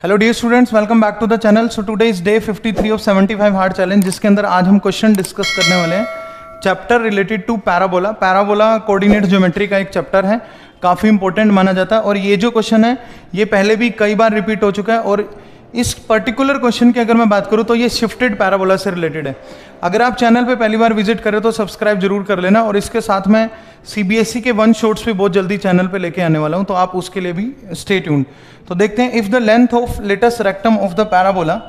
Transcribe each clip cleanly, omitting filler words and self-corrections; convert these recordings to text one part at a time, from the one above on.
Hello dear students, welcome back to the channel. So today is day 53 of 75 hard challenge, जिसके अंदर आज हम question discuss करने वाले हैं chapter related to parabola. Parabola coordinate geometry का एक चैप्टर है, काफ़ी इंपॉर्टेंट माना जाता है। और ये जो क्वेश्चन है ये पहले भी कई बार रिपीट हो चुका है। और इस पर्टिकुलर क्वेश्चन की अगर मैं बात करूँ तो ये शिफ्टेड पैराबोला से रिलेटेड है। अगर आप चैनल पे पहली बार विजिट करें तो सब्सक्राइब जरूर कर लेना। और इसके साथ मैं सीबीएसई के 1 शॉर्ट्स भी बहुत जल्दी चैनल पे लेके आने वाला हूँ, तो आप उसके लिए भी स्टे ट्यून्ड। तो देखते हैं, if the length of latus rectum of the parabola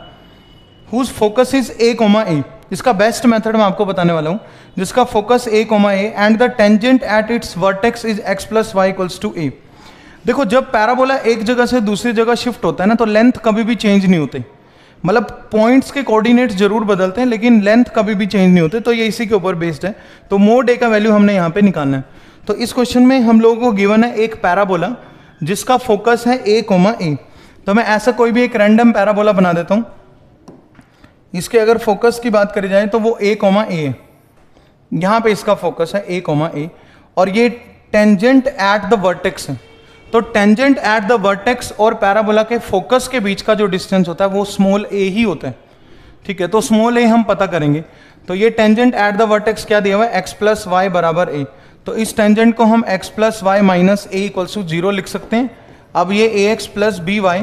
whose focus is a, a, इसका बेस्ट मेथड मैं आपको बताने वाला हूँ, जिसका focus a, a and the tangent at its vertex is x + y = a। देखो, जब पैराबोला एक जगह से दूसरी जगह शिफ्ट होता है ना, तो लेंथ कभी भी चेंज नहीं होती। मतलब पॉइंट्स के कोऑर्डिनेट्स जरूर बदलते हैं लेकिन लेंथ कभी भी चेंज नहीं होते। तो ये इसी के ऊपर बेस्ड है। तो मोड ए का वैल्यू हमने यहाँ पे निकालना है। तो इस क्वेश्चन में हम लोगों को गिवन है एक पैराबोला जिसका फोकस है a, a। तो मैं ऐसा कोई भी एक रैंडम पैराबोला बना देता हूँ। इसके अगर फोकस की बात करी जाए तो वो a, a है। यहाँ पे इसका फोकस है a, a और ये टेंजेंट एट द वर्टेक्स है। तो टेंजेंट एट द वर्टेक्स और पैराबोला के फोकस के बीच का जो डिस्टेंस होता है वो स्मॉल a ही होता है। ठीक है, तो स्मॉल a हम पता करेंगे। तो ये टेंजेंट एट द वर्टेक्स क्या दिया हुआ है, x + y = a। तो इस टेंजेंट को हम x + y - a = 0 लिख सकते हैं। अब ये ax + by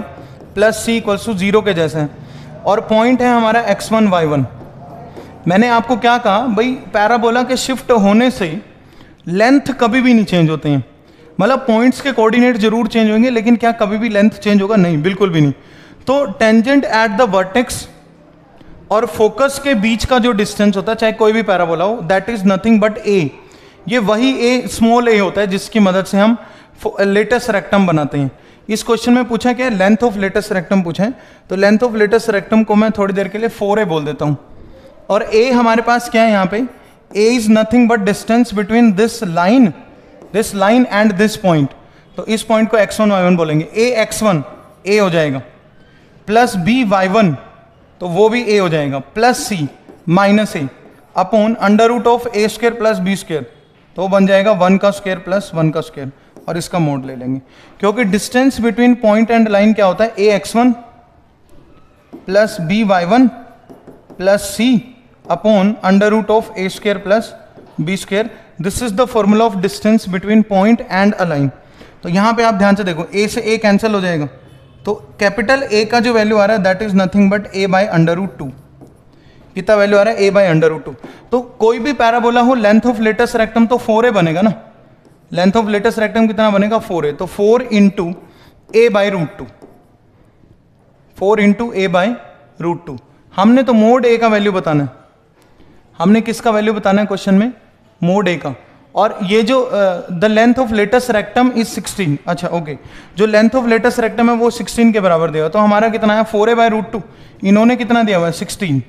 + c = 0 के जैसे है। और पॉइंट है हमारा x1 y1। मैंने आपको क्या कहा भाई, पैराबोला के शिफ्ट होने से लेंथ कभी भी नहीं चेंज होते हैं। मतलब पॉइंट्स के कोऑर्डिनेट जरूर चेंज होंगे लेकिन क्या कभी भी लेंथ चेंज होगा? नहीं, बिल्कुल भी नहीं। तो टेंजेंट एट द वर्टेक्स और फोकस के बीच का जो डिस्टेंस होता है, चाहे कोई भी पैराबोला हो, that is nothing but a। ये वही a, स्मॉल a होता है, जिसकी मदद से हम लेटेस्ट रेक्टम बनाते हैं। इस क्वेश्चन में पूछा क्या, लेंथ ऑफ लेटेस्ट रेक्टम पूछा है। तो लेंथ ऑफ लेटेस्ट रेक्टम को मैं थोड़ी देर के लिए 4a बोल देता हूं। और a हमारे पास क्या है यहाँ पे, a is nothing but distance between this line and this point. तो इस पॉइंट को x1 y1 बोलेंगे। a x1 a हो जाएगा, प्लस b y1 तो वो भी a हो जाएगा, plus c - a upon √(a² + b², तो बन जाएगा 1 का स्क्वायर प्लस 1 का स्क्वायर। और इसका मोड ले लेंगे, क्योंकि distance between point and line क्या होता है, a x1 plus b y1 plus c upon √(a² + b²। This is the formula of distance between point and a line. तो यहाँ पे आप ध्यान से देखो, a से a कैंसिल हो जाएगा। तो कैपिटल A का जो वैल्यू आ रहा है that is nothing but a/√2। कितना वैल्यू आ रहा है, a/√2। तो कोई भी पैराबोला हो, लेंथ ऑफ लेटेस्ट रेक्टम तो 4a बनेगा ना। लेंथ ऑफ लेटेस्ट रेक्टम कितना बनेगा, 4a। तो 4 × a/√2, 4 × a/√2। हमने तो मोड a का वैल्यू बताना है। हमने किसका वैल्यू बताना है क्वेश्चन में, मोड a का। और ये जो the length of latus rectum is 16। अच्छा ओके, जो लेंथ ऑफ लेटेस्ट रेक्टम है वो 16 के बराबर दिया। तो हमारा कितना है, 4a/√2। इन्होंने कितना दिया हुआ है, 16।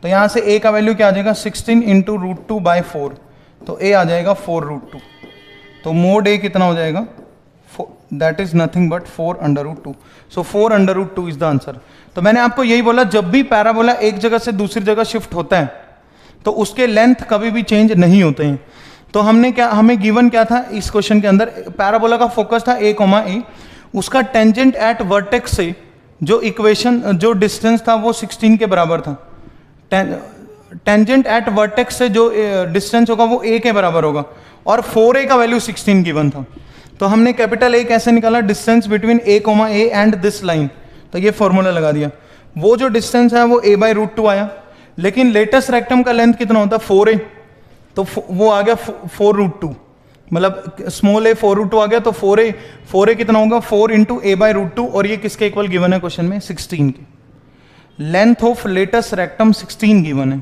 तो यहाँ से a का वैल्यू क्या आ जाएगा, 16 × √2/4। तो a आ जाएगा 4√2। तो मोड a कितना हो जाएगा, that is nothing but 4√2। So 4√2 is the answer. तो मैंने आपको यही बोला, जब भी पैराबोला एक जगह से दूसरी जगह शिफ्ट होता है तो उसके लेंथ कभी भी चेंज नहीं होते हैं। तो हमें गिवन क्या था इस क्वेश्चन के अंदर, पैराबोला का फोकस था a, a। उसका टेंजेंट एट वर्टेक्स से जो डिस्टेंस था वो 16 के बराबर था। टेंजेंट एट वर्टेक्स से जो डिस्टेंस होगा वो a के बराबर होगा। और 4a का वैल्यू 16 गिवन था। तो हमने कैपिटल A कैसे निकाला, distance between a, a and this line. तो ये फॉर्मूला लगा दिया। वो जो डिस्टेंस है वो a/√2 आया। लेकिन लेटेस्ट रेक्टम का लेंथ कितना होता है, 4a। तो वो आ गया 4√2, मतलब स्मॉल a 4√2 आ गया। तो 4a कितना होगा, 4 × a/√2। और ये किसके इक्वल गिवन है क्वेश्चन में, 16 के। Length of latus rectum 16 given है,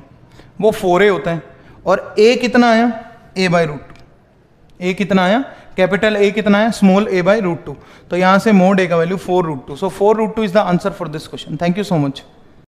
वो 4a होता है। और a कितना आया, a/√2। a कितना आया, कैपिटल A कितना है, स्मॉल a/√2। तो यहां से मोड a का value 4√2। So 4√2 is the answer for this question. Thank you so much.